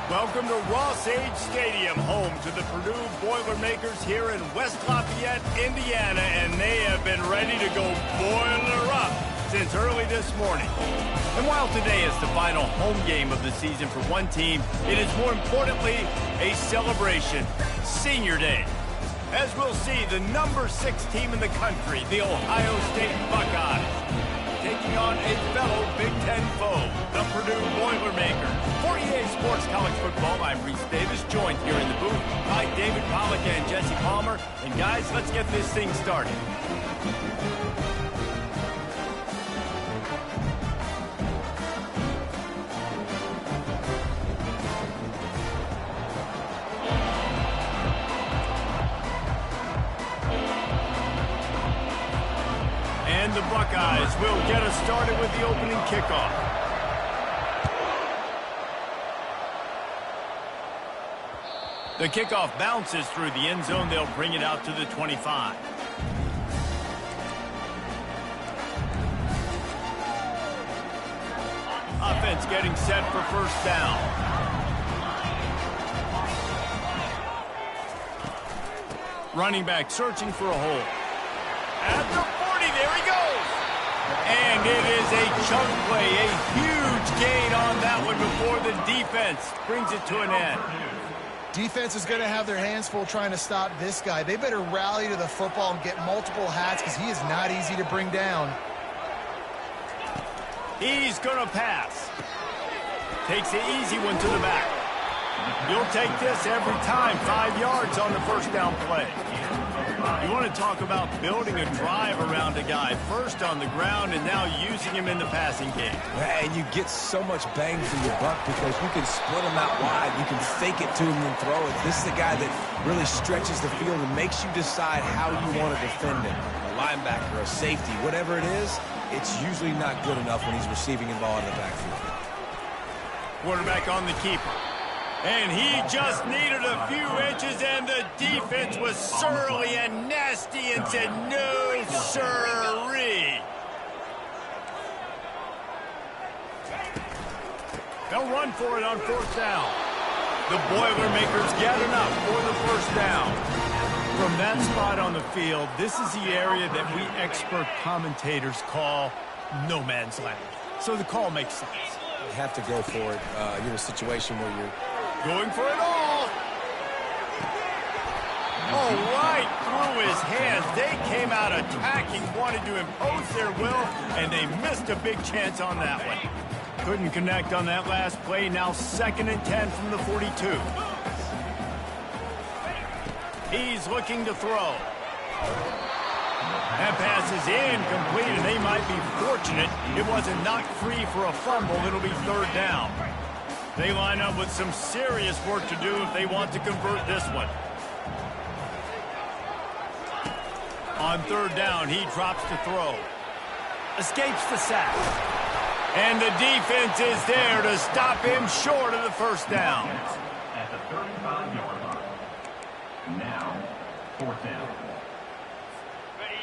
Welcome to Ross-Age Stadium, home to the Purdue Boilermakers here in West Lafayette, Indiana, and they have been ready to go boiler up since early this morning. And while today is the final home game of the season for one team, it is more importantly a celebration, Senior Day. As we'll see, the number 6 team in the country, the Ohio State Buckeyes, taking on a fellow Big Ten foe, the Purdue Boilermakers. For EA Sports College Football, I'm Reese Davis, joined here in the booth by David Pollack and Jesse Palmer. And guys, let's get this thing started. And the Buckeyes will get us started with the opening kickoff. The kickoff bounces through the end zone. They'll bring it out to the 25. Offense getting set for first down. Running back searching for a hole. At the 40, there he goes. And it is a chunk play, a huge gain on that one before the defense brings it to an end. Defense is going to have their hands full trying to stop this guy. They better rally to the football and get multiple hats because he is not easy to bring down. He's going to pass. Takes the easy one to the back. You'll take this every time. 5 yards on the first down play. You want to talk about building a drive around a guy. First on the ground and now using him in the passing game. And you get so much bang for your buck because you can split him out wide. You can fake it to him and throw it. This is a guy that really stretches the field and makes you decide how you want to defend him. A linebacker, a safety, whatever it is, it's usually not good enough when he's receiving the ball in the backfield. Quarterback on the keeper. And he just needed a few inches, and the defense was surly and nasty and said, no, sirree. They'll run for it on fourth down. The Boilermakers get enough for the first down. From that spot on the field, this is the area that we expert commentators call no man's land. So the call makes sense. You have to go for it. You're in a situation where you're going for it all. Oh, right through his hands. They came out attacking, wanted to impose their will, and they missed a big chance on that one. Couldn't connect on that last play. Now 2nd and 10 from the 42. He's looking to throw. That pass is incomplete, and they might be fortunate it wasn't knocked free for a fumble. It'll be 3rd down. They line up with some serious work to do if they want to convert this one. On 3rd down, he drops to throw. Escapes the sack. And the defense is there to stop him short of the 1st down. At the 35-yard line. Now, 4th down.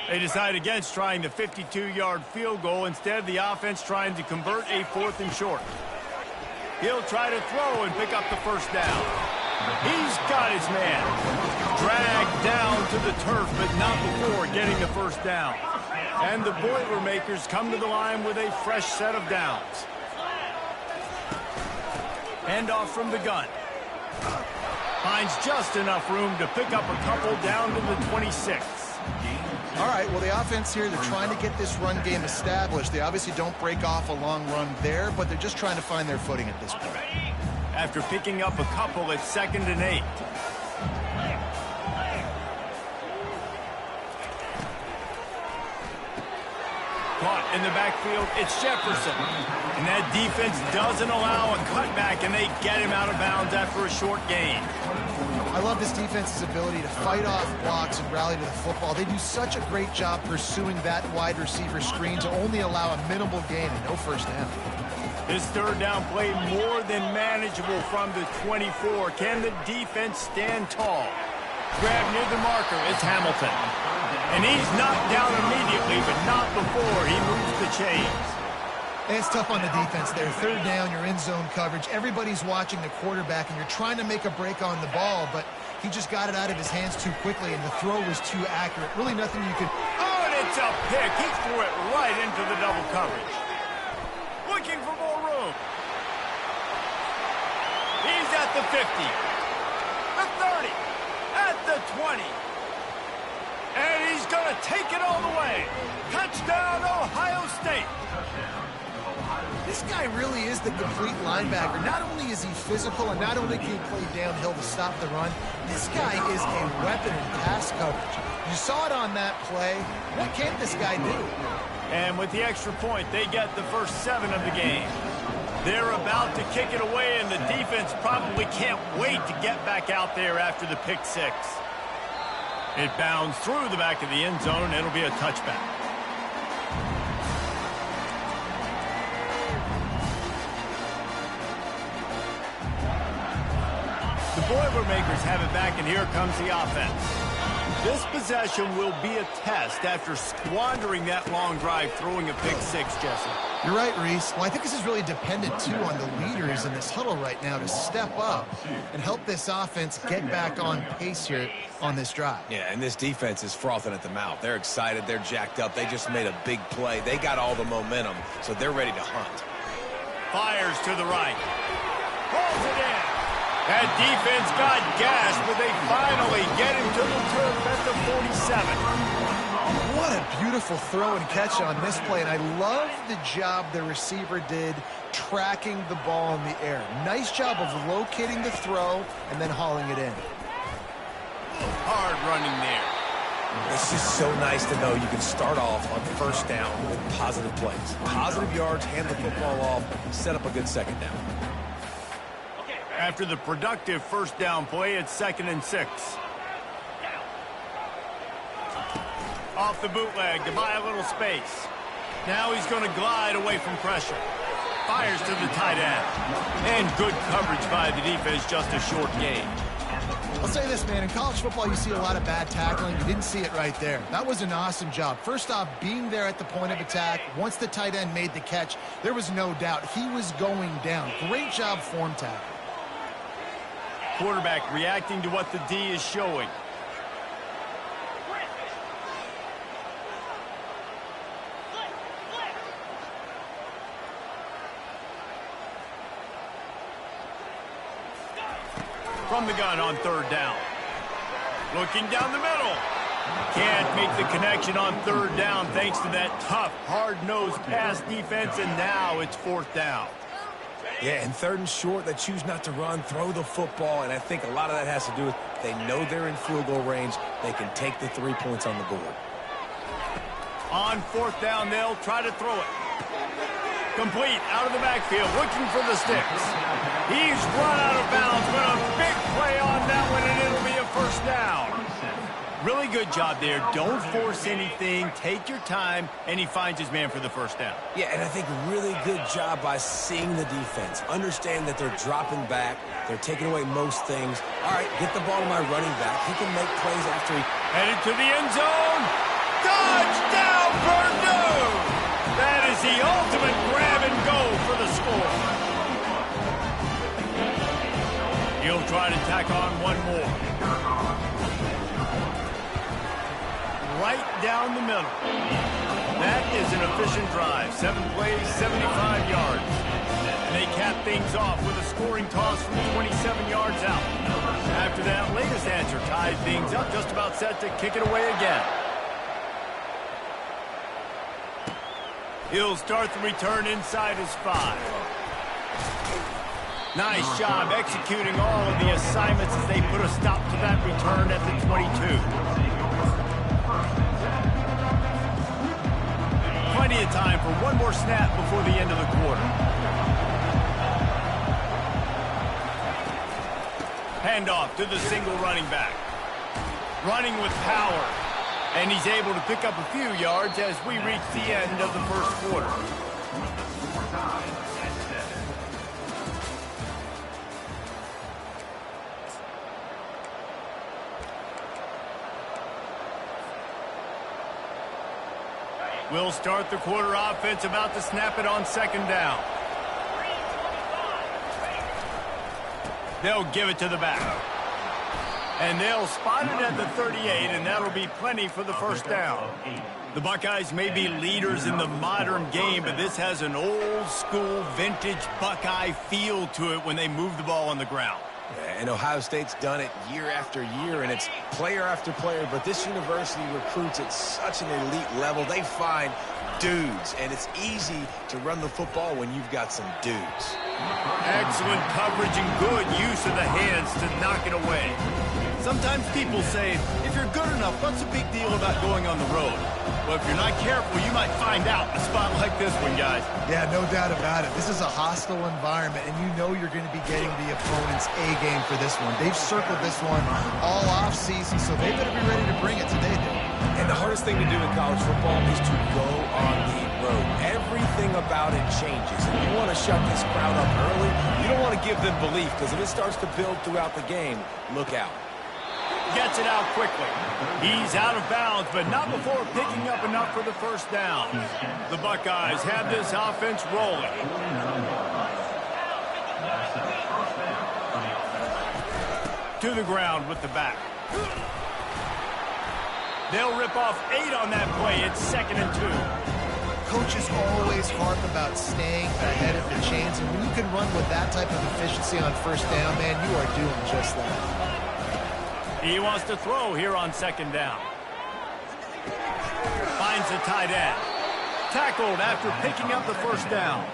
They decide against trying the 52-yard field goal. Instead, the offense trying to convert a 4th and short. He'll try to throw and pick up the 1st down. He's got his man. Dragged down to the turf, but not before getting the 1st down. And the Boilermakers come to the line with a fresh set of downs. Handoff from the gun. Finds just enough room to pick up a couple down to the 26. All right, well, the offense here, they're trying to get this run game established. They obviously don't break off a long run there, but they're just trying to find their footing at this point. After picking up a couple at 2nd and 8. Caught in the backfield, it's Jefferson. And that defense doesn't allow a cutback, and they get him out of bounds after a short gain. I love this defense's ability to fight off blocks and rally to the football. They do such a great job pursuing that wide receiver screen to only allow a minimal gain and no 1st down. This 3rd down play more than manageable from the 24. Can the defense stand tall? Grab near the marker, it's Hamilton. And he's knocked down immediately, but not before he moves the chains. And it's tough on the defense there. 3rd down, you're in zone coverage. Everybody's watching the quarterback, and you're trying to make a break on the ball, but he just got it out of his hands too quickly, and the throw was too accurate. Really nothing you could... Oh, and it's a pick. He threw it right into the double coverage. Looking for more room. He's at the 50, the 30, at the 20. And he's going to take it all the way. Touchdown, Ohio State. This guy really is the complete linebacker. Not only is he physical and not only can he play downhill to stop the run, this guy is a weapon in pass coverage. You saw it on that play. What can't this guy do? And with the extra point, they get the first 7 of the game. They're about to kick it away, and the defense probably can't wait to get back out there after the pick 6. It bounds through the back of the end zone, and it'll be a touchback. The Boilermakers have it back, and here comes the offense. This possession will be a test after squandering that long drive, throwing a pick 6, Jesse. You're right, Reese. Well, I think this is really dependent, too, on the leaders in this huddle right now to step up and help this offense get back on pace here on this drive. Yeah, and this defense is frothing at the mouth. They're excited. They're jacked up. They just made a big play. They got all the momentum, so they're ready to hunt. Fires to the right. Pulls it in. That defense got gashed, but they finally get him to the turf at the 47. What a beautiful throw and catch on this play, and I love the job the receiver did tracking the ball in the air. Nice job of locating the throw and then hauling it in. Hard running there. It's just so nice to know you can start off on 1st down with positive plays. Positive yards, hand the football off, set up a good 2nd down. After the productive 1st down play, it's 2nd and 6. Off the bootleg to buy a little space. Now he's going to glide away from pressure. Fires to the tight end. And good coverage by the defense, just a short gain. I'll say this, man. In college football, you see a lot of bad tackling. You didn't see it right there. That was an awesome job. First off, being there at the point of attack. Once the tight end made the catch, there was no doubt he was going down. Great job form tackle. Quarterback reacting to what the D is showing. From the gun on 3rd down. Looking down the middle. Can't make the connection on third down thanks to that tough, hard-nosed pass defense, and now it's fourth down. Yeah, and third and short, they choose not to run, throw the football, and I think a lot of that has to do with they know they're in field goal range. They can take the 3 points on the board. On fourth down, they'll try to throw it. Complete, out of the backfield, looking for the sticks. He's run out of bounds, but a big play on that one, and it'll be a first down. Really good job there. Don't force anything. Take your time, and he finds his man for the first down. Yeah, and I think really good job by seeing the defense. Understand that they're dropping back. They're taking away most things. All right, get the ball to my running back. He can make plays after he... Headed to the end zone. Touchdown, Purdue! That is the ultimate grab and go for the score. He'll try to tack on one more. Right down the middle. That is an efficient drive. 7 plays, 75 yards. And they cap things off with a scoring toss from 27 yards out. After that latest answer tied things up, just about set to kick it away again. He'll start the return inside his 5. Nice job executing all of the assignments as they put a stop to that return at the 22. Plenty of time for one more snap before the end of the quarter. Handoff to the single running back. Running with power. And he's able to pick up a few yards as we reach the end of the first quarter. We'll start the quarter offense, about to snap it on second down. They'll give it to the back. And they'll spot it at the 38, and that'll be plenty for the first down. The Buckeyes may be leaders in the modern game, but this has an old-school, vintage Buckeye feel to it when they move the ball on the ground. And Ohio State's done it year after year, and it's player after player. But this university recruits at such an elite level. They find dudes, and it's easy to run the football when you've got some dudes. Excellent coverage and good use of the hands to knock it away. Sometimes people say, if you're good enough, what's the big deal about going on the road? Well, if you're not careful, you might find out a spot like this one, guys. Yeah, no doubt about it. This is a hostile environment, and you know you're going to be getting the opponent's A-game for this one. They've circled this one all off-season, so they better be ready to bring it today. And the hardest thing to do in college football is to go on the road. Everything about it changes, and you want to shut this crowd up early. You don't want to give them belief, because if it starts to build throughout the game, look out. Gets it out quickly. He's out of bounds, but not before picking up enough for the first down. The Buckeyes have this offense rolling. To the ground with the back. They'll rip off 8 on that play. It's 2nd and 2. Coaches always harp about staying ahead of the chains, and when you can run with that type of efficiency on first down, man, you are doing just that. He wants to throw here on second down. Finds the tight end. Tackled after picking up the first down.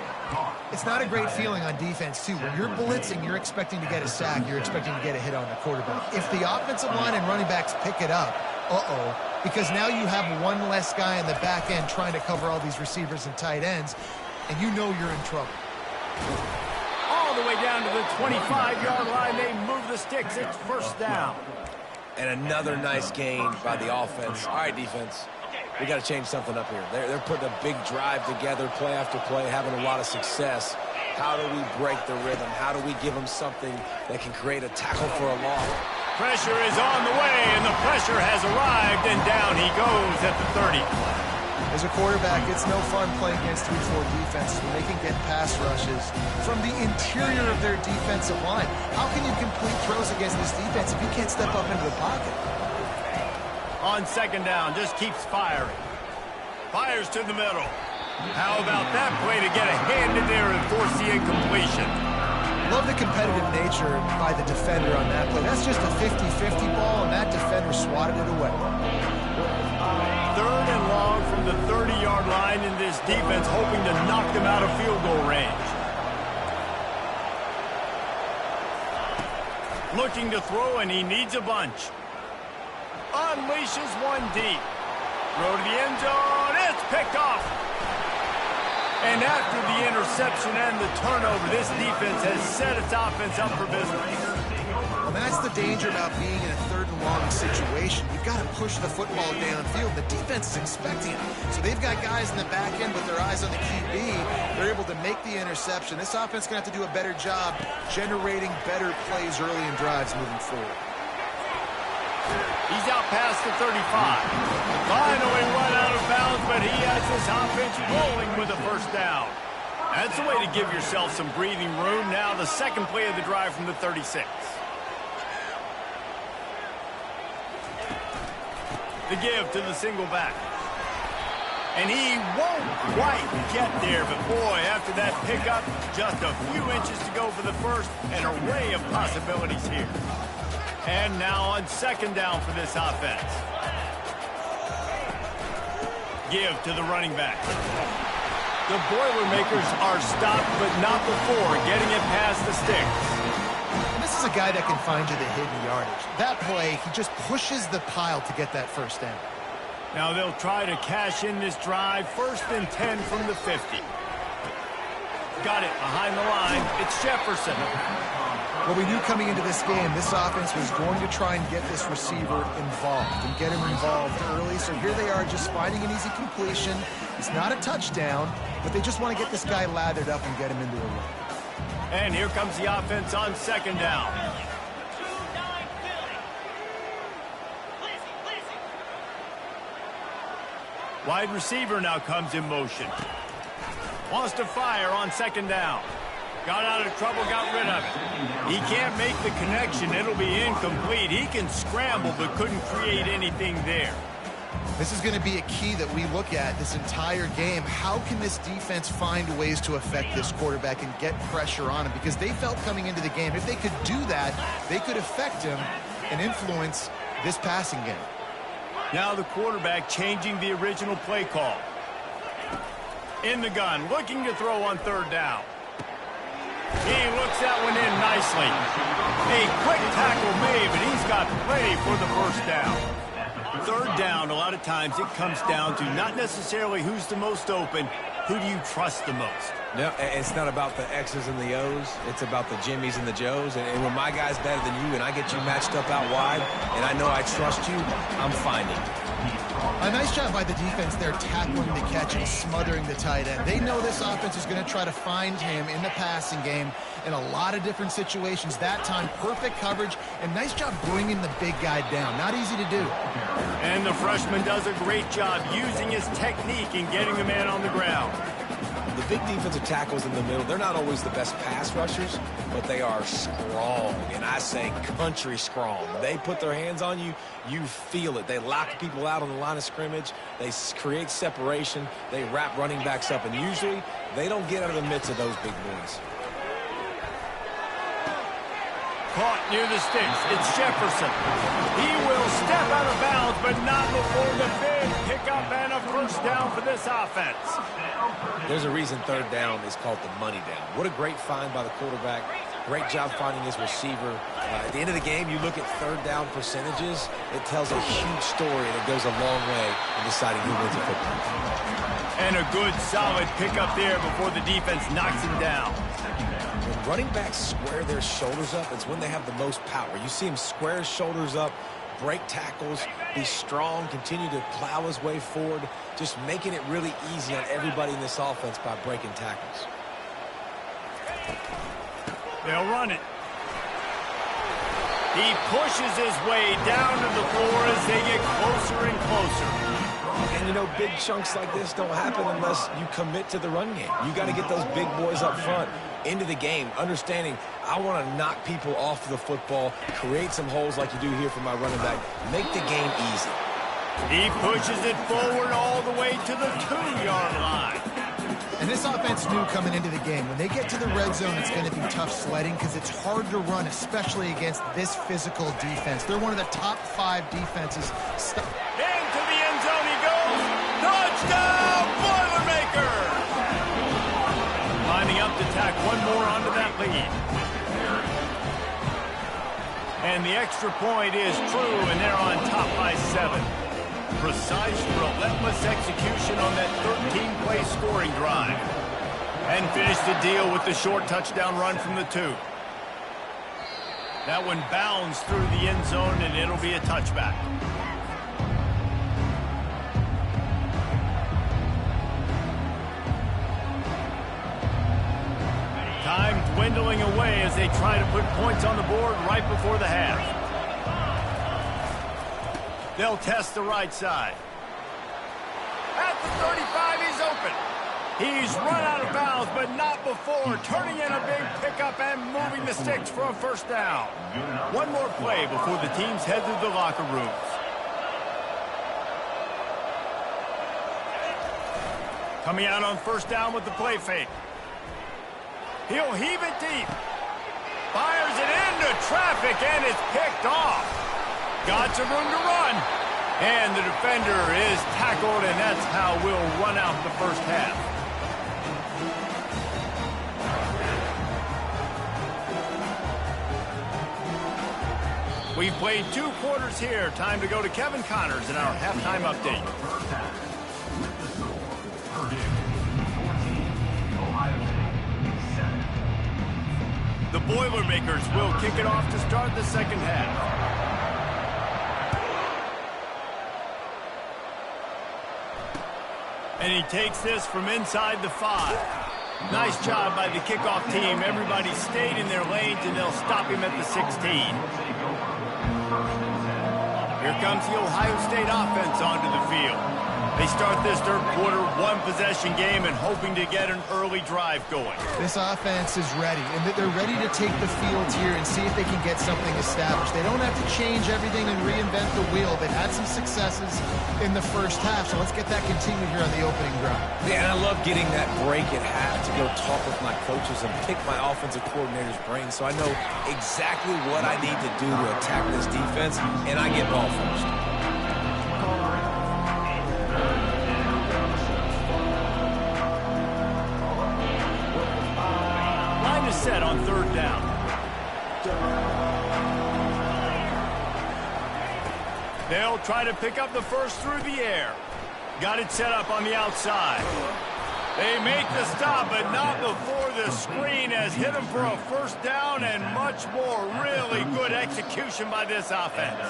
It's not a great feeling on defense, too. When you're blitzing, you're expecting to get a sack. You're expecting to get a hit on the quarterback. If the offensive line and running backs pick it up, because now you have one less guy in the back end trying to cover all these receivers and tight ends, and you know you're in trouble. All the way down to the 25-yard line. They move the sticks. It's first down. And another nice gain by the offense. All right, defense, we got to change something up here. They're putting a big drive together, play after play, having a lot of success. How do we break the rhythm? How do we give them something that can create a tackle for a loss? Pressure is on the way, and the pressure has arrived, and down he goes at the 30. As a quarterback, it's no fun playing against 3-4 defenses when they can get pass rushes from the interior of their defensive line. How can you complete throws against this defense if you can't step up into the pocket? On second down, just keeps firing. Fires to the middle. How about that play to get a hand in there and force the incompletion? Love the competitive nature by the defender on that play. That's just a 50-50 ball, and that defender swatted it away. 3rd and long from the 30-yard line, in this defense hoping to knock them out of field goal range. Looking to throw, and he needs a bunch. Unleashes one deep. Throw to the end zone. It's picked off. And after the interception and the turnover, this defense has set its offense up for business. And that's the danger about being in a 3rd and long situation. You've got to push the football downfield. The defense is expecting it. So they've got guys in the back end with their eyes on the QB. They're able to make the interception. This offense is going to have to do a better job generating better plays early in drives moving forward. He's out past the 35. Finally run out of bounds, but he has his offense rolling with a first down. That's the way to give yourself some breathing room. Now the second play of the drive from the 36. The give to the single back. And he won't quite get there, but boy, after that pickup, just a few inches to go for the first. An array of possibilities here. And now on 2nd down for this offense. Give to the running back. The Boilermakers are stopped, but not before getting it past the sticks. This is a guy that can find you the hidden yardage. That play, he just pushes the pile to get that first down. Now they'll try to cash in this drive. 1st and 10 from the 50. Got it behind the line. It's Jefferson. Well, we knew coming into this game, this offense was going to try and get this receiver involved and get him involved early. So here they are just finding an easy completion. It's not a touchdown, but they just want to get this guy lathered up and get him into a run. And here comes the offense on 2nd down. Wide receiver now comes in motion. Wants to fire on 2nd down. Got out of trouble, got rid of it. He can't make the connection. It'll be incomplete. He can scramble, but couldn't create anything there. This is going to be a key that we look at this entire game. How can this defense find ways to affect this quarterback and get pressure on him? Because they felt coming into the game, if they could do that, they could affect him and influence this passing game. Now the quarterback changing the original play call. In the gun, looking to throw on 3rd down. He looks that one in nicely. A quick tackle made, but he's got plenty for the first down. 3rd down, a lot of times it comes down to not necessarily who's the most open, who do you trust the most? No, it's not about the X's and the O's. It's about the Jimmys and the Joes. And when my guy's better than you and I get you matched up out wide and I know I trust you, I'm finding. A nice job by the defense there, tackling the catch and smothering the tight end. They know this offense is going to try to find him in the passing game in a lot of different situations. That time, perfect coverage, and nice job bringing the big guy down. Not easy to do. And the freshman does a great job using his technique and getting the man on the ground. The big defensive tackles in the middle, they're not always the best pass rushers, but they are strong, and I say country strong. They put their hands on you, you feel it. They lock people out on the line of scrimmage. They create separation. They wrap running backs up, and usually they don't get out of the midst of those big boys. Caught near the sticks. It's Jefferson. He will step out of bounds, but not before the big pickup and a first down for this offense. There's a reason 3rd down is called the money down. What a great find by the quarterback. Great job finding his receiver. At the end of the game, you look at 3rd down percentages. It tells a huge story, and it goes a long way in deciding who wins a football game. And a good, solid pickup there before the defense knocks him down. When running backs square their shoulders up, it's when they have the most power. You see him square his shoulders up, break tackles, be strong, continue to plow his way forward, just making it really easy on everybody in this offense by breaking tackles. They'll run it. He pushes his way down to the floor as they get closer and closer. And, you know, big chunks like this don't happen unless you commit to the run game. You got to get those big boys up front into the game, understanding I want to knock people off the football, create some holes like you do here for my running back, make the game easy. He pushes it forward all the way to the 2-yard line. And this offense knew coming into the game, when they get to the red zone, it's going to be tough sledding because it's hard to run, especially against this physical defense. They're one of the top 5 defenses. Into the end zone he goes. Touchdown, Boilermakers! Lining up to tack one more onto that lead. And the extra point is true, and they're on top by 7. Precise, relentless execution on that 13-play scoring drive. And finish the deal with the short touchdown run from the 2. That one bounds through the end zone, and it'll be a touchback. Time dwindling away as they try to put points on the board right before the half. They'll test the right side. At the 35, he's open. He's run out of bounds, but not before turning in a big pickup and moving the sticks for a first down. One more play before the teams head to the locker rooms. Coming out on first down with the play fake. He'll heave it deep. Fires it into traffic, and it's picked off. Got some room to run. And the defender is tackled, and that's how we'll run out the first half. We've played 2 quarters here. Time to go to Kevin Connors in our halftime update. The Boilermakers will kick it off to start the second half. And he takes this from inside the 5. Nice job by the kickoff team. Everybody stayed in their lanes, and they'll stop him at the 16. Here comes the Ohio State offense onto the field. They start this third quarter one-possession game and hoping to get an early drive going. This offense is ready, and they're ready to take the field here and see if they can get something established. They don't have to change everything and reinvent the wheel. They've had some successes in the first half, so let's get that continued here on the opening drive. Yeah, and I love getting that break at half to go talk with my coaches and pick my offensive coordinator's brain so I know exactly what I need to do to attack this defense, and I get ball first. Set on third down. They'll try to pick up the first through the air. Got it set up on the outside. They make the stop, but not before the screen has hit them for a first down and much more. Really good execution by this offense.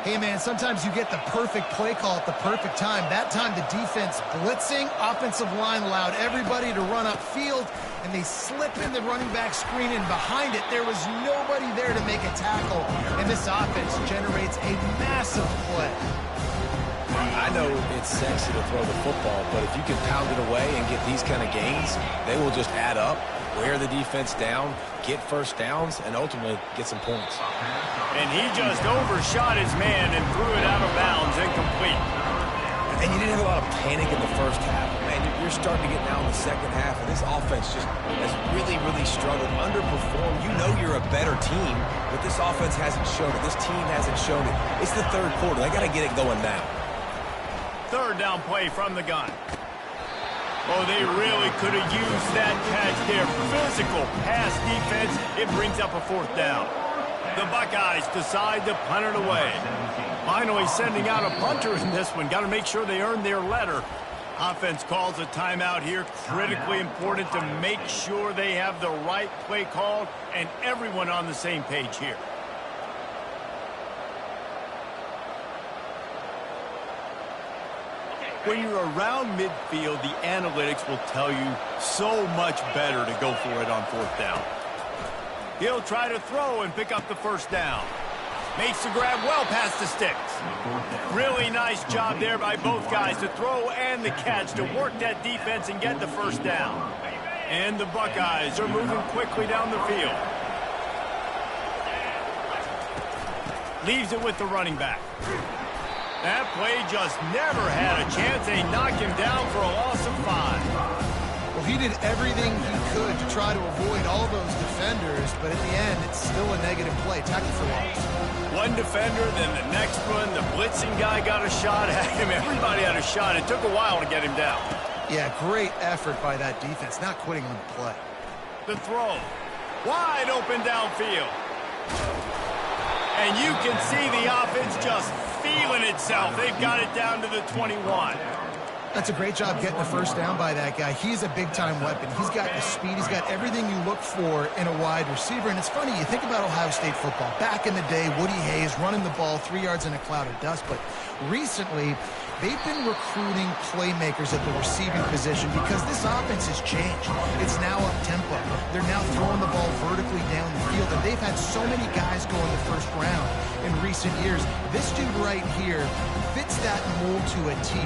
Hey, man, sometimes you get the perfect play call at the perfect time. That time the defense blitzing, offensive line allowed everybody to run upfield, and they slip in the running back screen, and behind it there was nobody there to make a tackle, and this offense generates a massive play. I know it's sexy to throw the football, but if you can pound it away and get these kind of gains, they will just add up, wear the defense down, get first downs, and ultimately get some points. And he just overshot his man and threw it out of bounds, incomplete. And you didn't have a lot of panic in the first half. Man, you're starting to get now in the second half, and this offense just has really, really struggled, underperformed. You know you're a better team, but this offense hasn't shown it. This team hasn't shown it. It's the third quarter. They got to get it going now. Third down play from the gun. Oh, they really could have used that catch there. Physical pass defense. It brings up a fourth down. The Buckeyes decide to punt it away. Finally sending out a punter in this one. Got to make sure they earn their letter. Offense calls a timeout here. Critically important to make sure they have the right play called and everyone on the same page here. When you're around midfield, the analytics will tell you so much better to go for it on fourth down. He'll try to throw and pick up the first down. Makes the grab well past the sticks. Really nice job there by both guys to throw and the catch to work that defense and get the first down. And the Buckeyes are moving quickly down the field. Leaves it with the running back. That play just never had a chance. They knocked him down for a loss of 5. Well, he did everything he could to try to avoid all those defenders, but at the end, it's still a negative play. Tackle for loss. One defender, then the next one. The blitzing guy got a shot at him. Everybody had a shot. It took a while to get him down. Yeah, great effort by that defense, not quitting on the play. The throw. Wide open downfield. And you can see the offense just feeling itself. They've got it down to the 21. That's a great job getting the first down by that guy. He's a big-time weapon. He's got the speed. He's got everything you look for in a wide receiver. And it's funny, you think about Ohio State football. Back in the day, Woody Hayes running the ball 3 yards in a cloud of dust. But recently, they've been recruiting playmakers at the receiving position because this offense has changed. It's now up-tempo. They're now throwing the ball vertically down the field. And they've had so many guys go in the first round in recent years. This dude right here fits that mold to a T.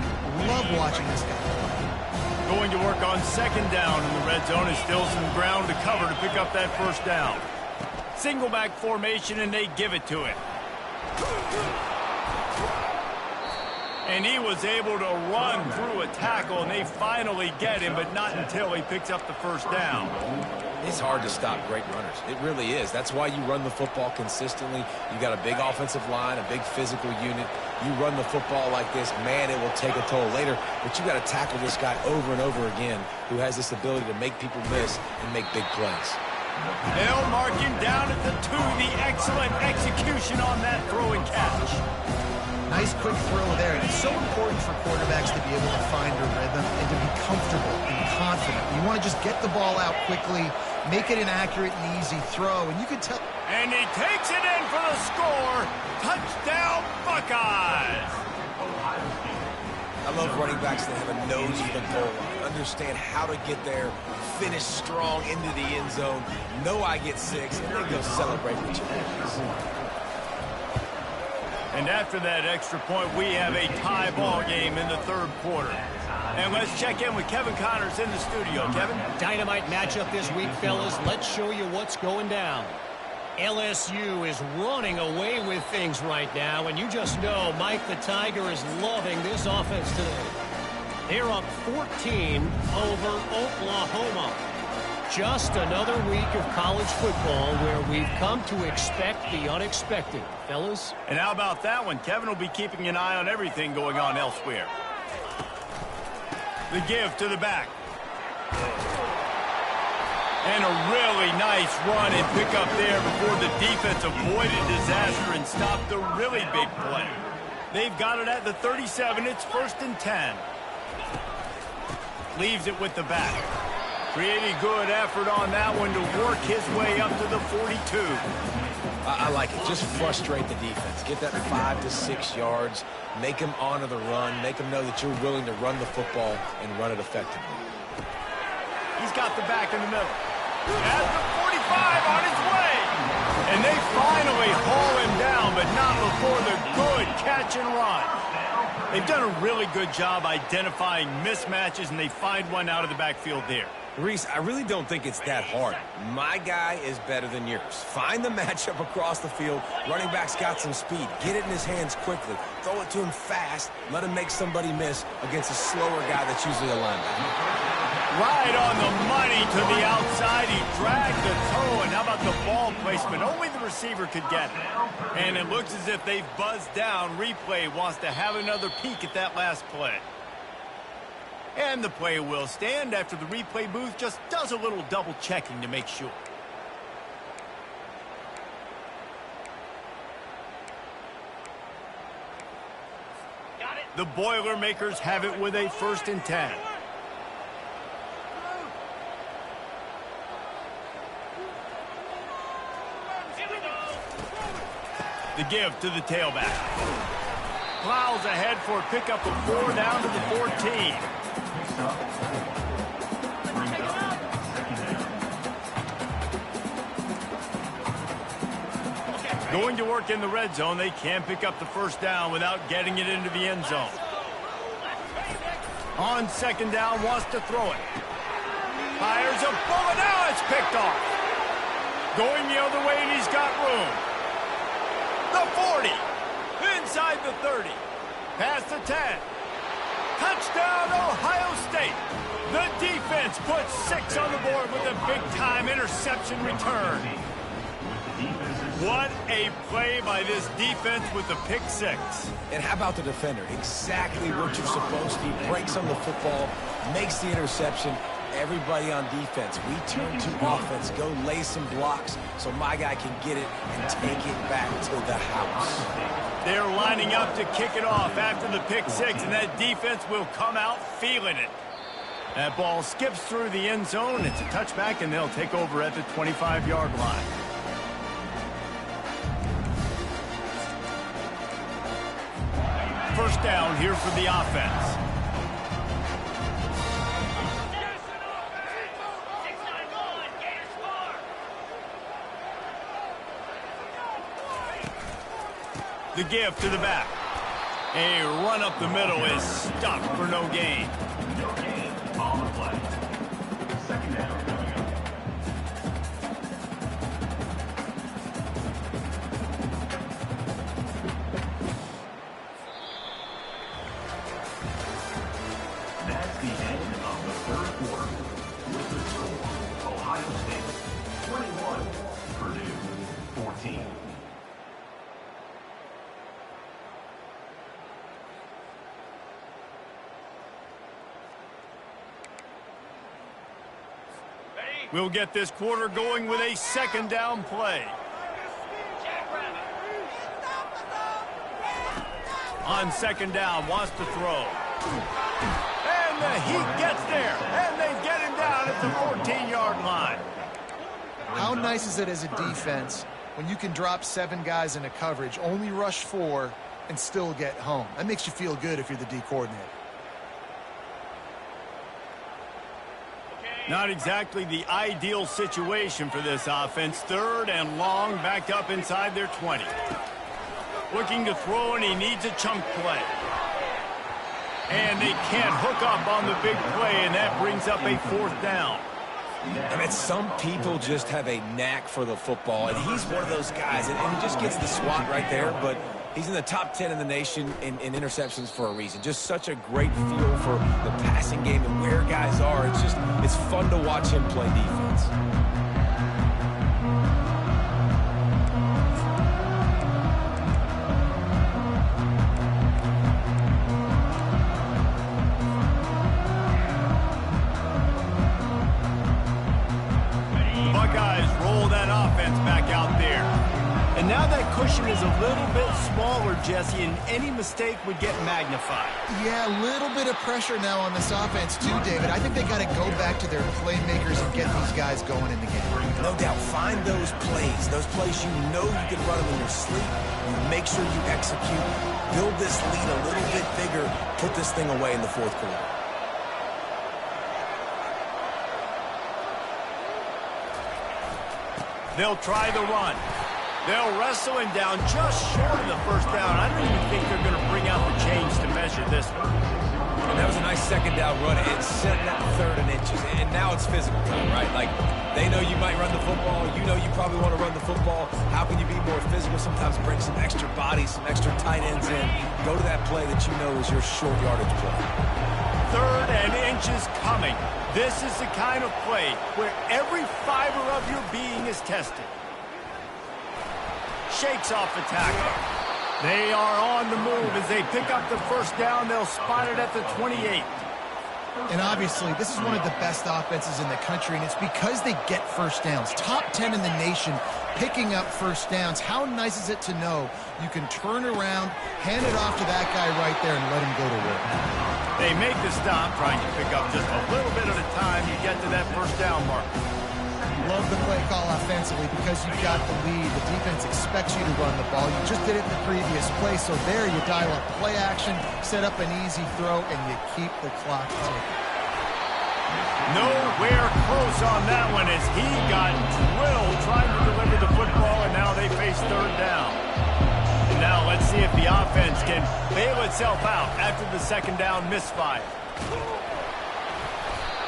Love watching this guy play. Going to work on second down in the red zone. Is still some ground to cover to pick up that first down. Single back formation, and they give it to him. And he was able to run through a tackle, and they finally get him, but not until he picks up the first down. It's hard to stop great runners. It really is. That's why you run the football consistently. You got a big offensive line, a big physical unit. You run the football like this, man, it will take a toll later. But you got to tackle this guy over and over again who has this ability to make people miss and make big plays. They'll mark him down at the 2. The excellent execution on that throw and catch. Nice quick throw there. It's so important for quarterbacks to be able to find a rhythm and to be comfortable and confident. You want to just get the ball out quickly, make it an accurate and easy throw, and you can tell. And he takes it in for the score. Touchdown, Buckeyes. I love running backs that have a nose for the goal line, understand how to get there, finish strong into the end zone, know I get 6, and then go celebrate with your boys. And after that extra point, we have a tie ball game in the third quarter. And let's check in with Kevin Connors in the studio. Kevin? Dynamite matchup this week, fellas. Let's show you what's going down. LSU is running away with things right now, and you just know Mike the Tiger is loving this offense today. They're up 14 over Oklahoma. Just another week of college football where we've come to expect the unexpected, fellas. And how about that one? Kevin will be keeping an eye on everything going on elsewhere. The give to the back. And a really nice run and pick up there before the defense avoided disaster and stopped the really big play. They've got it at the 37. It's 1st and 10. Leaves it with the back. Pretty good effort on that one to work his way up to the 42. I like it. Just frustrate the defense. Get that 5 to 6 yards. Make them honor the run. Make them know that you're willing to run the football and run it effectively. He's got the back in the middle. At the 45 on his way. And they finally haul him down, but not before the good catch and run. They've done a really good job identifying mismatches, and they find one out of the backfield there. Reese, I really don't think it's that hard. My guy is better than yours. Find the matchup across the field. Running back's got some speed. Get it in his hands quickly. Throw it to him fast. Let him make somebody miss against a slower guy that's usually a linebacker. Right on the money to the outside. He dragged the throw, and how about the ball placement? Only the receiver could get it. And it looks as if they've buzzed down. Replay wants to have another peek at that last play. And the play will stand after the replay booth just does a little double checking to make sure. Got it. The Boilermakers have it with a 1st and 10. The give to the tailback. Plows ahead for a pickup of 4 down to the 14. Going to work in the red zone. They can pick up the first down without getting it into the end zone. On second down, wants to throw it. Fires a bullet. Now it's picked off. Going the other way, and he's got room. The 40. Inside the 30. Past the 10. Touchdown, Ohio State. The defense puts 6 on the board with a big-time interception return. What a play by this defense with the pick 6. And how about the defender? Exactly what you're supposed to. He breaks on the football, makes the interception. Everybody on defense, we turn to offense. Go lay some blocks so my guy can get it and take it back to the house. They're lining up to kick it off after the pick 6, and that defense will come out feeling it. That ball skips through the end zone. It's a touchback, and they'll take over at the 25-yard line. First down here for the offense. The give to the back. A run up the middle is stopped for no gain. No gain on the play. Second down. That's the end of the third quarter. With the score, Ohio State 21, Purdue 14. We'll get this quarter going with a second down play. On second down, wants to throw. And the Heat gets there, and they get him down at the 14-yard line. How nice is it as a defense when you can drop 7 guys into coverage, only rush 4, and still get home? That makes you feel good if you're the D coordinator. Not exactly the ideal situation for this offense. Third and long, backed up inside their 20. Looking to throw, and he needs a chunk play. And they can't hook up on the big play, and that brings up a 4th down. I mean, some people just have a knack for the football, and he's one of those guys, and he just gets the swat right there, but he's in the top 10 in the nation in interceptions for a reason. Just such a great feel for the passing game and where guys are. It's fun to watch him play defense. And now that cushion is a little bit smaller, Jesse, and any mistake would get magnified. Yeah, a little bit of pressure now on this offense too, David. I think they got to go back to their playmakers and get these guys going in the game. No doubt. Find those plays you know you can run them in your sleep. You make sure you execute. Build this lead a little bit bigger. Put this thing away in the 4th quarter. They'll try the run. They'll wrestle him down just short of the first down. I don't even think they're going to bring out the chains to measure this one. And that was a nice second down run. It's setting up 3rd and inches. And now it's physical time, right? Like, they know you might run the football. You know you probably want to run the football. How can you be more physical? Sometimes bring some extra bodies, some extra tight ends in. Go to that play that you know is your short yardage play. 3rd and inches coming. This is the kind of play where every fiber of your being is tested. Shakes off the tackle. They are on the move as they pick up the first down. They'll spot it at the 28. And obviously, this is one of the best offenses in the country, and it's because they get first downs. Top 10 in the nation, picking up first downs. How nice is it to know you can turn around, hand it off to that guy right there, and let him go to work? They make the stop, trying to pick up just a little bit at a time. You get to that first down mark. Love the play call offensively because you've got the lead. The defense expects you to run the ball. You just did it in the previous play, so there you dial up play action, set up an easy throw, and you keep the clock ticking. Nowhere close on that one as he got drilled trying to deliver the football, and now they face 3rd down. And now let's see if the offense can bail itself out after the second down misfire.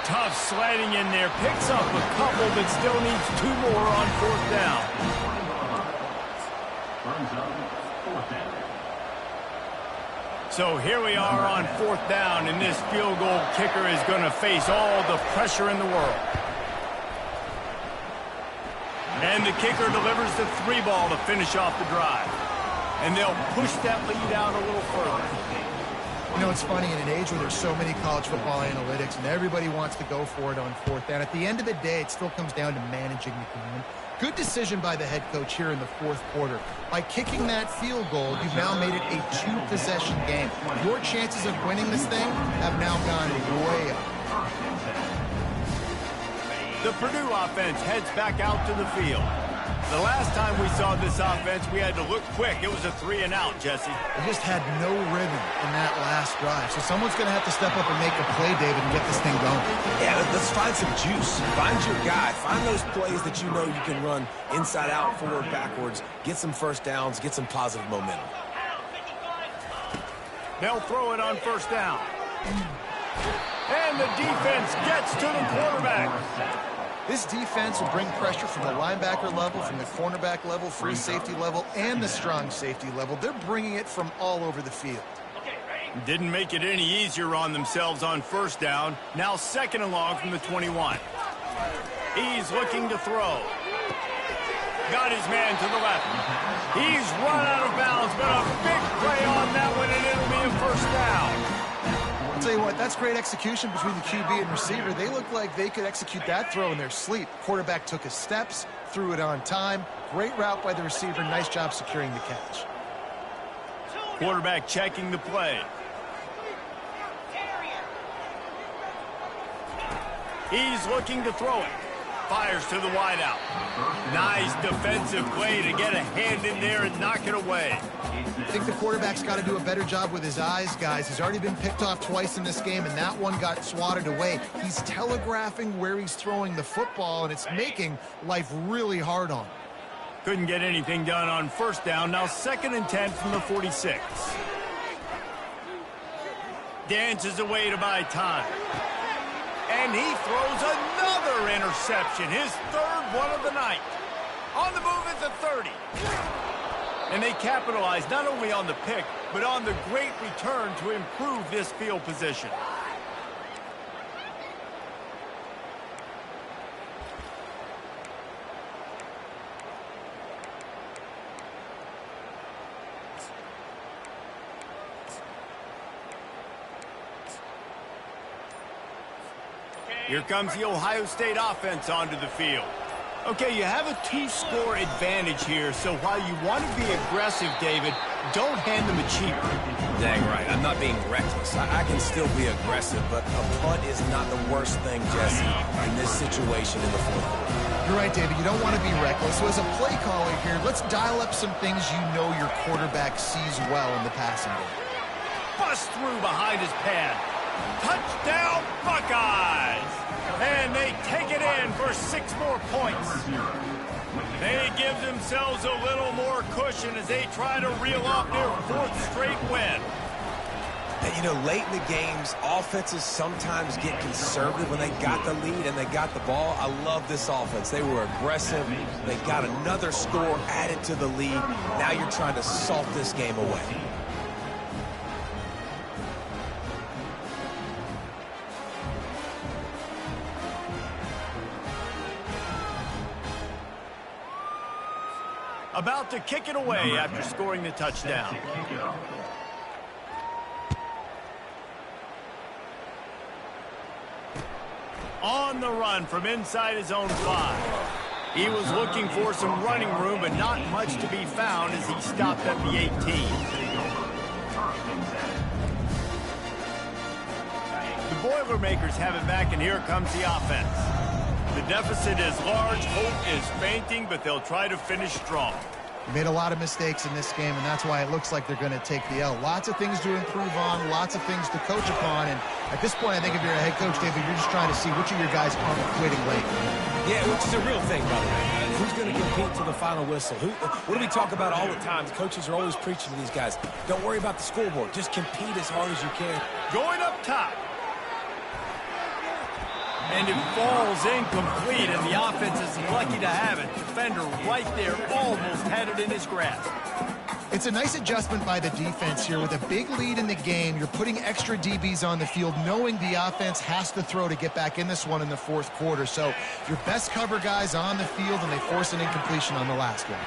Tough sliding in there, picks up a couple, but still needs 2 more on 4th down. So here we are on 4th down, and this field goal kicker is going to face all the pressure in the world. And the kicker delivers the 3 ball to finish off the drive. And they'll push that lead out a little further. You know, it's funny, in an age where there's so many college football analytics and everybody wants to go for it on 4th down, at the end of the day, it still comes down to managing the game. Good decision by the head coach here in the 4th quarter. By kicking that field goal, you've now made it a 2-possession game. Your chances of winning this thing have now gone way up. The Purdue offense heads back out to the field. The last time we saw this offense, we had to look quick. It was a 3-and-out, Jesse. They just had no rhythm in that last drive. So someone's going to have to step up and make a play, David, and get this thing going. Yeah, let's find some juice. Find your guy. Find those plays that you know you can run inside out, forward, backwards. Get some first downs. Get some positive momentum. They'll throw it on 1st down. And the defense gets to the quarterback. This defense will bring pressure from the linebacker level, from the cornerback level, free safety level, and the strong safety level. They're bringing it from all over the field. Didn't make it any easier on themselves on 1st down. Now 2nd and long from the 21. He's looking to throw. Got his man to the left. He's run out of bounds, but a big play on that one, and it'll be a 1st down. I'll tell you what, that's great execution between the QB and receiver. They look like they could execute that throw in their sleep. Quarterback took his steps, threw it on time. Great route by the receiver. Nice job securing the catch. Quarterback checking the play. He's looking to throw it. Fires to the wideout. Nice defensive play to get a hand in there and knock it away. I think the quarterback's got to do a better job with his eyes, guys. He's already been picked off twice in this game, and that one got swatted away. He's telegraphing where he's throwing the football, and it's making life really hard on him. Couldn't get anything done on 1st down. Now 2nd and 10 from the 46. Dances away to buy time. And he throws another interception, his 3rd one of the night. On the move at the 30. And they capitalize not only on the pick, but on the great return to improve this field position. Here comes the Ohio State offense onto the field. Okay, you have a 2-score advantage here, so while you want to be aggressive, David, don't hand them a cheaper. Dang right. I'm not being reckless. I can still be aggressive, but a punt is not the worst thing, Jesse, in this situation in the 4th quarter. You're right, David. You don't want to be reckless. So as a play caller here, let's dial up some things you know your quarterback sees well in the passing game. Bust through behind his pad. Touchdown, Buckeyes! And they take it in for 6 more points. They give themselves a little more cushion as they try to reel off their 4th straight win. And, you know, late in the games, offenses sometimes get conservative when they got the lead and they got the ball. I love this offense. They were aggressive. They got another score added to the lead. Now you're trying to salt this game away. About to kick it away after scoring the touchdown. On the run from inside his own 5. He was looking for some running room, but not much to be found as he stopped at the 18. The Boilermakers have it back, and here comes the offense. The deficit is large, hope is fainting, but they'll try to finish strong. Made a lot of mistakes in this game, and that's why it looks like they're going to take the L. Lots of things to improve on, lots of things to coach upon, and at this point, I think if you're a head coach, David, you're just trying to see which of your guys aren't quitting late. Yeah, which is a real thing, by the way. Who's going to compete to the final whistle? What do we talk about all the time? The coaches are always preaching to these guys. Don't worry about the scoreboard. Just compete as hard as you can. Going up top. And it falls incomplete, and the offense is lucky to have it. Defender right there almost had it in his grasp. It's a nice adjustment by the defense here. With a big lead in the game, you're putting extra DBs on the field, knowing the offense has to throw to get back in this one in the fourth quarter. So your best cover guys on the field, and they force an incompletion on the last one.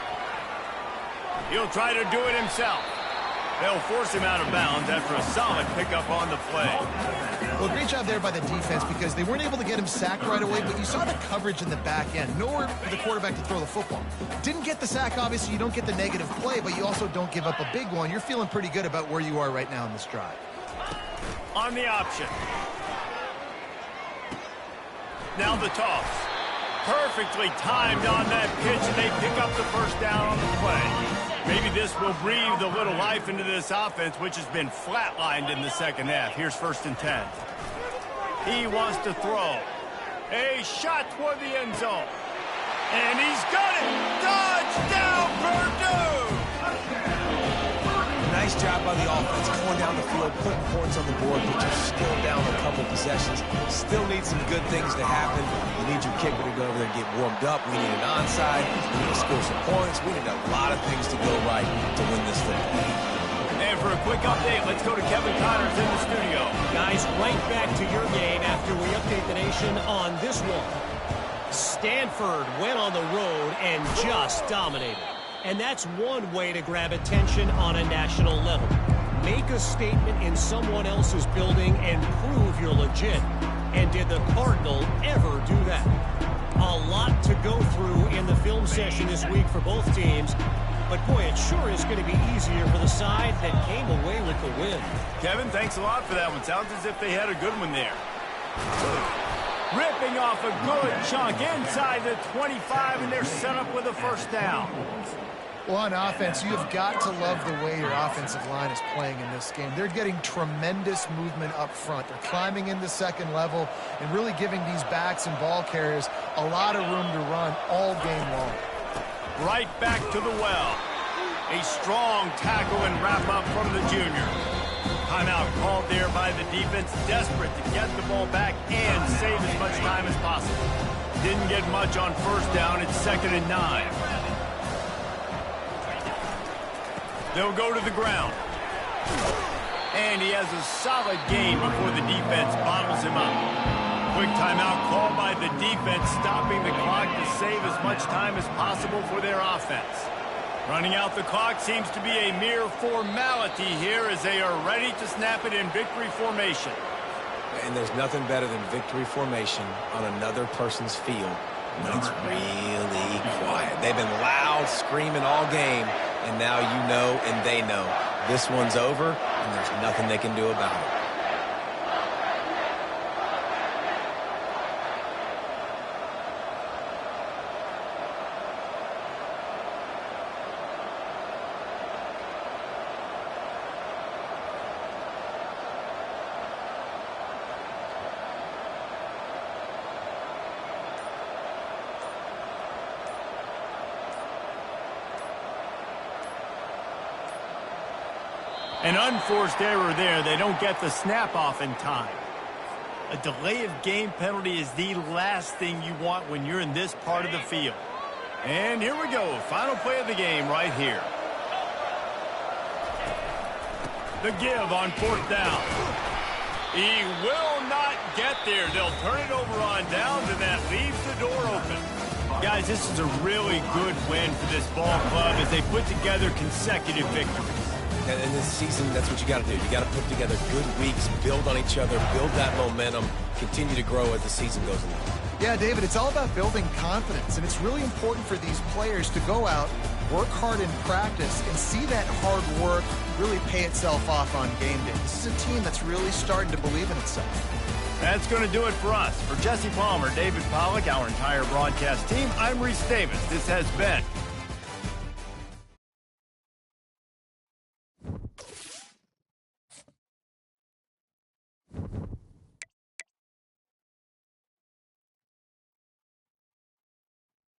He'll try to do it himself. They'll force him out of bounds after a solid pickup on the play. Well, great job there by the defense, because they weren't able to get him sacked right away, but you saw the coverage in the back end. Nowhere for the quarterback to throw the football. Didn't get the sack, obviously. You don't get the negative play, but you also don't give up a big one. You're feeling pretty good about where you are right now in this drive. On the option. Now the toss. Perfectly timed on that pitch, and they pick up the first down on the play. Maybe this will breathe a little life into this offense, which has been flatlined in the second half. Here's 1st and 10. He wants to throw. A shot toward the end zone. And he's got it! Touchdown, Purdue! Nice job by the offense, going down the field, putting points on the board, but you're still down a couple possessions. Still need some good things to happen. You need your kicker to go over there and get warmed up. We need an onside. We need to score some points. We need a lot of things to go right to win this football. And for a quick update, let's go to Kevin Connors in the studio. Guys, right back to your game after we update the nation on this one. Stanford went on the road and just dominated. And that's one way to grab attention on a national level. Make a statement in someone else's building and prove you're legit. And did the Cardinal ever do that? A lot to go through in the film session this week for both teams. But boy, it sure is going to be easier for the side that came away with the win. Kevin, thanks a lot for that one. Sounds as if they had a good one there. Ripping off a good chunk inside the 25, and they're set up with a first down. Well, on offense, you have got to love the way your offensive line is playing in this game. They're getting tremendous movement up front. They're climbing into second level and really giving these backs and ball carriers a lot of room to run all game long. Right back to the well. A strong tackle and wrap up from the junior. Timeout called there by the defense, desperate to get the ball back and save as much time as possible. Didn't get much on first down. It's 2nd and 9. They'll go to the ground. And he has a solid game before the defense bottles him up. Quick timeout called by the defense, stopping the clock to save as much time as possible for their offense. Running out the clock seems to be a mere formality here as they are ready to snap it in victory formation. And there's nothing better than victory formation on another person's field when it's really quiet. They've been loud, screaming all game, and now you know and they know this one's over, and there's nothing they can do about it. An unforced error there. They don't get the snap off in time. A delay of game penalty is the last thing you want when you're in this part of the field. And here we go. Final play of the game right here. The give on 4th down. He will not get there. They'll turn it over on downs, and that leaves the door open. Guys, this is a really good win for this ball club as they put together consecutive victories. And in this season, that's what you got to do. You got to put together good weeks, build on each other, build that momentum, continue to grow as the season goes along. Yeah, David, it's all about building confidence, and it's really important for these players to go out, work hard in practice, and see that hard work really pay itself off on game day. This is a team that's really starting to believe in itself. That's going to do it for us. For Jesse Palmer, David Pollack, our entire broadcast team, I'm Reese Davis. This has been